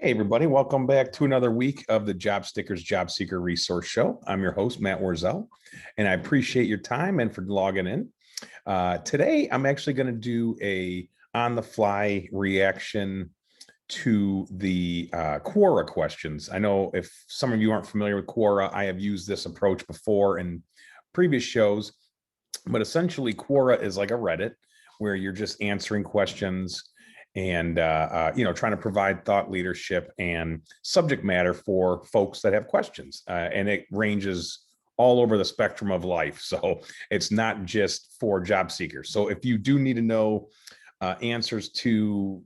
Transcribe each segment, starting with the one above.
Hey, everybody, welcome back to another week of the Jobsticker's Jobseeker Resource Show. I'm your host, Matt Warzel, and I appreciate your time and for logging in. Today, I'm actually going to do a on-the-fly reaction to the Quora questions. I know if some of you aren't familiar with Quora, I have used this approach before in previous shows, but essentially Quora is like a Reddit where you're just answering questions and trying to provide thought leadership and subject matter for folks that have questions, and it ranges all over the spectrum of life. So it's not just for job seekers. So if you do need to know answers to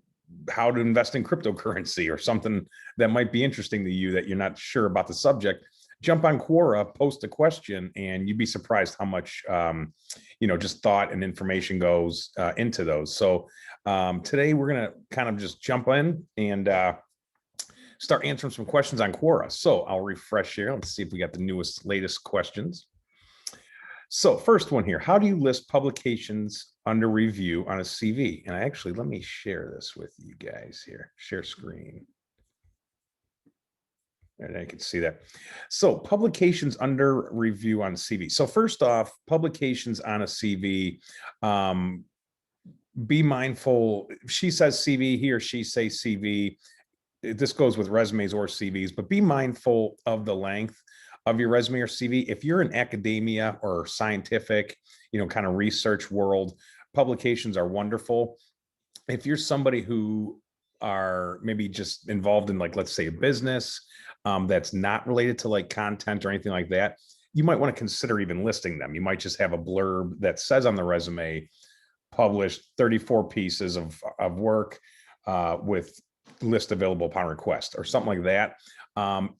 how to invest in cryptocurrency or something that might be interesting to you that you're not sure about the subject, jump on Quora, post a question, and you'd be surprised how much just thought and information goes into those. So today we're going to kind of just jump in and start answering some questions on Quora. So I'll refresh here. Let's see if we got the latest questions. So first one here, how do you list publications under review on a CV? And let me share this with you guys here. Share screen. And I can see that. So publications under review on CV. So first off, publications on a CV, be mindful. She says CV, he or she say CV. This goes with resumes or CVs, but be mindful of the length of your resume or CV. If you're in academia or scientific, kind of research world, publications are wonderful. If you're somebody who are maybe just involved in, like, let's say a business that's not related to like content or anything like that, you might want to consider even listing them. You might just have a blurb that says on the resume, published 34 pieces of work with list available upon request or something like that.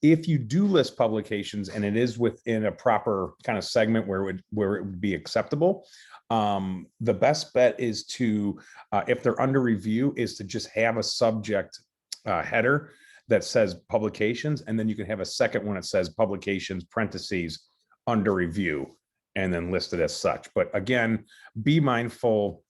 If you do list publications and it is within a proper kind of segment where it would be acceptable, the best bet is to, if they're under review, is to just have a subject header that says publications, and then you can have a second one that says publications parentheses under review and then listed as such. But again, be mindful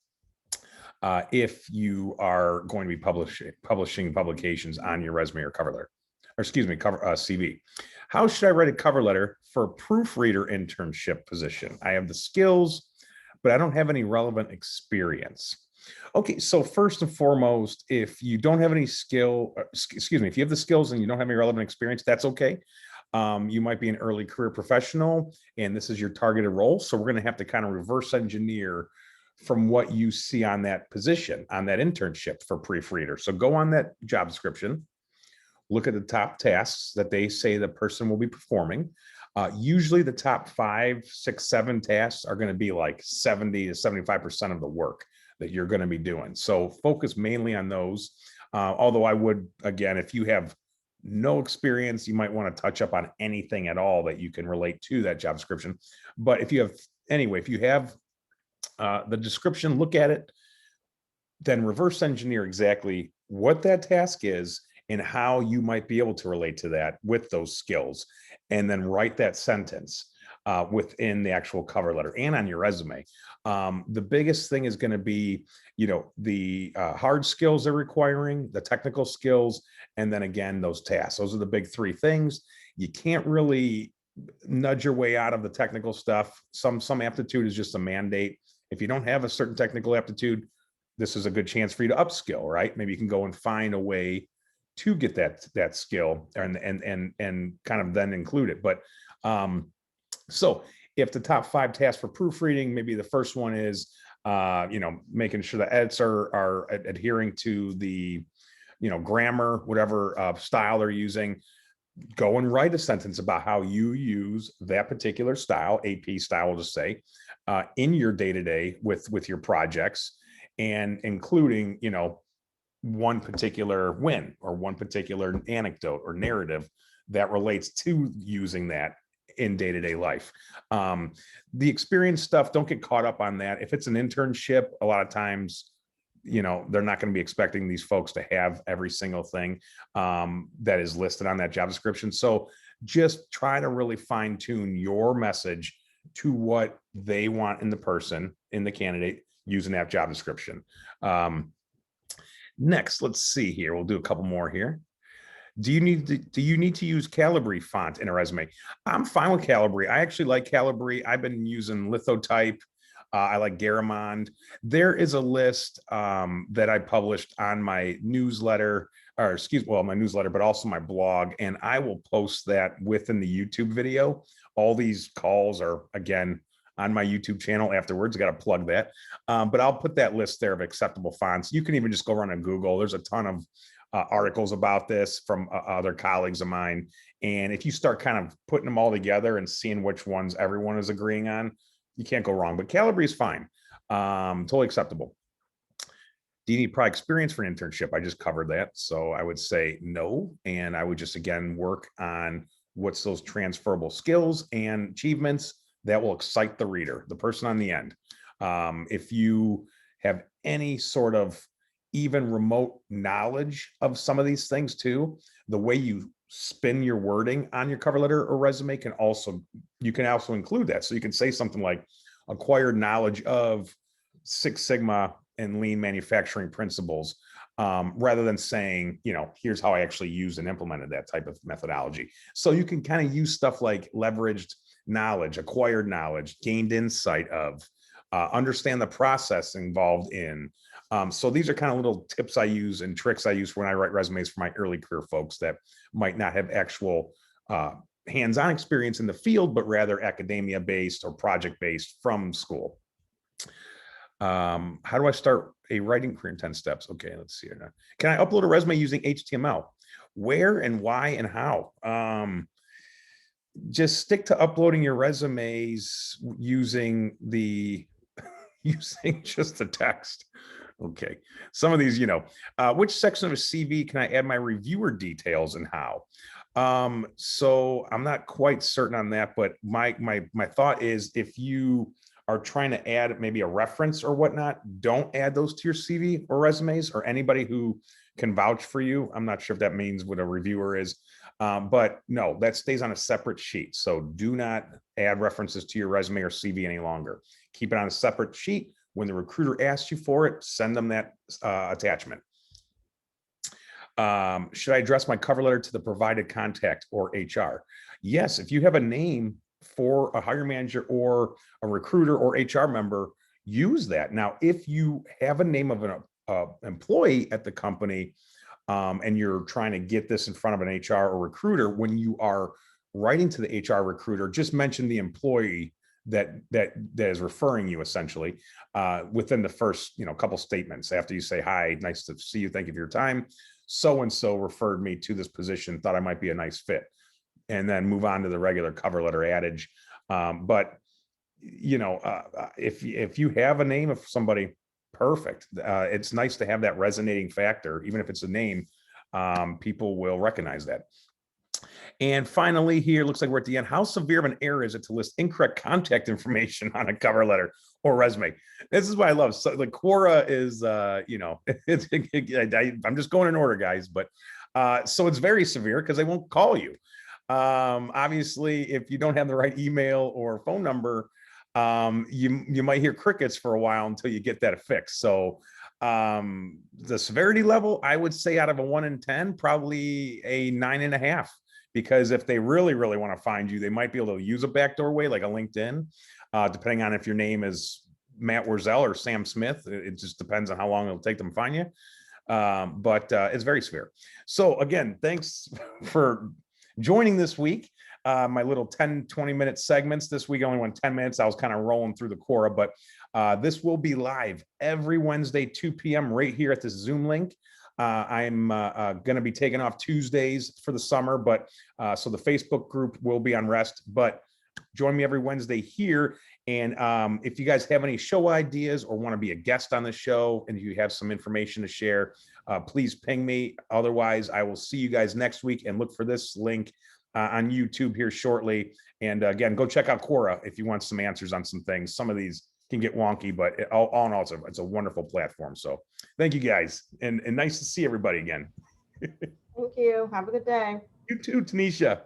if you are going to be publishing publications on your resume or cover letter, or excuse me, CV. How should I write a cover letter for a proofreader internship position? I have the skills, but I don't have any relevant experience. Okay, so first and foremost, if you don't have any if you have the skills and you don't have any relevant experience, that's okay. You might be an early career professional and this is your targeted role. So we're going to have to kind of reverse engineer from what you see on that position, on that internship for proofreader. So go on that job description, look at the top tasks that they say the person will be performing. Usually the top 5, 6, 7 tasks are going to be like 70 to 75% of the work that you're going to be doing. So focus mainly on those. Although I would, again, if you have no experience, you might want to touch up on anything at all that you can relate to that job description. But if you have the description, look at it, then reverse engineer exactly what that task is and how you might be able to relate to that with those skills, and then write that sentence within the actual cover letter and on your resume. The biggest thing is going to be, the hard skills they're requiring, the technical skills, and then again, those tasks. Those are the big 3 things. You can't really nudge your way out of the technical stuff. Some aptitude is just a mandate. If you don't have a certain technical aptitude, this is a good chance for you to upskill, right? Maybe you can go and find a way to get that skill and kind of then include it. But so if the top 5 tasks for proofreading, maybe the first one is, making sure the edits are adhering to the, grammar, whatever style they're using. Go and write a sentence about how you use that particular style, AP style, we'll just say, in your day-to-day with your projects, and including, one particular win or one particular anecdote or narrative that relates to using that in day-to-day life. The experience stuff, don't get caught up on that. If it's an internship, a lot of times, they're not going to be expecting these folks to have every single thing that is listed on that job description. So just try to really fine tune your message to what they want in the person, in the candidate, using that job description. Next, let's see here. We'll do a couple more here. Do you need to use Calibri font in a resume? I'm fine with Calibri. I actually like Calibri. I've been using Lithotype. I like Garamond. There is a list that I published on my newsletter, or my newsletter, but also my blog, and I will post that within the YouTube video. All these calls are, again, on my YouTube channel afterwards. I got to plug that. But I'll put that list there of acceptable fonts. You can even just go run on Google. There's a ton of articles about this from other colleagues of mine. And if you start kind of putting them all together and seeing which ones everyone is agreeing on, you can't go wrong. But Calibri is fine. Totally acceptable. Do you need prior experience for an internship? I just covered that. So I would say no. And I would just, again, work on what's those transferable skills and achievements that will excite the reader, the person on the end. If you have any sort of even remote knowledge of some of these things too, the way you spin your wording on your cover letter or resume you can also include that. So you can say something like acquired knowledge of Six Sigma and lean manufacturing principles, rather than saying, here's how I actually used and implemented that type of methodology. So you can kind of use stuff like leveraged knowledge, acquired knowledge, gained insight of, understand the process involved in. So these are kind of little tips I use and tricks I use when I write resumes for my early career folks that might not have actual hands-on experience in the field, but rather academia-based or project-based from school. How do I start a writing career in 10 steps? Okay, let's see here. Can I upload a resume using HTML? Where and why and how? Just stick to uploading your resumes using just the text. Okay. Some of these, which section of a CV can I add my reviewer details and how? So I'm not quite certain on that, but my thought is if you are trying to add maybe a reference or whatnot, don't add those to your CV or resumes or anybody who can vouch for you. I'm not sure if that means what a reviewer is, but no, that stays on a separate sheet. So do not add references to your resume or CV any longer. Keep it on a separate sheet. When the recruiter asks you for it, send them that attachment. Should I address my cover letter to the provided contact or HR? Yes, if you have a name for a hiring manager or a recruiter or HR member, use that. Now, if you have a name of an employee at the company and you're trying to get this in front of an HR or recruiter, when you are writing to the HR recruiter, just mention the employee that is referring you essentially within the first couple statements after you say, hi, nice to see you, thank you for your time. So-and-so referred me to this position, thought I might be a nice fit. And then move on to the regular cover letter adage. But if you have a name of somebody, perfect. It's nice to have that resonating factor, even if it's a name, people will recognize that. And finally, here looks like we're at the end. How severe of an error is it to list incorrect contact information on a cover letter or resume? This is what I love. So the Quora is, I'm just going in order, guys. But so it's very severe because they won't call you. Obviously, if you don't have the right email or phone number, you might hear crickets for a while until you get that fixed. So the severity level, I would say out of a 1 in 10, probably a 9.5. Because if they really, really want to find you, they might be able to use a backdoor way, like a LinkedIn, depending on if your name is Matt Wurzel or Sam Smith. It just depends on how long it'll take them to find you. But it's very severe. So again, thanks for joining this week. My little 10-20 minute segments this week only went 10 minutes. I was kind of rolling through the Quora, but this will be live every Wednesday, 2 p.m. right here at this Zoom link. I'm going to be taking off Tuesdays for the summer, but so the Facebook group will be on rest, but join me every Wednesday here. And if you guys have any show ideas or want to be a guest on the show and you have some information to share, please ping me. Otherwise, I will see you guys next week, and look for this link on YouTube here shortly. And again, go check out Quora if you want some answers on some things. Some of these can get wonky, but all in all, it's a wonderful platform. So thank you guys, and nice to see everybody again. Thank you. Have a good day. You too, Tanisha.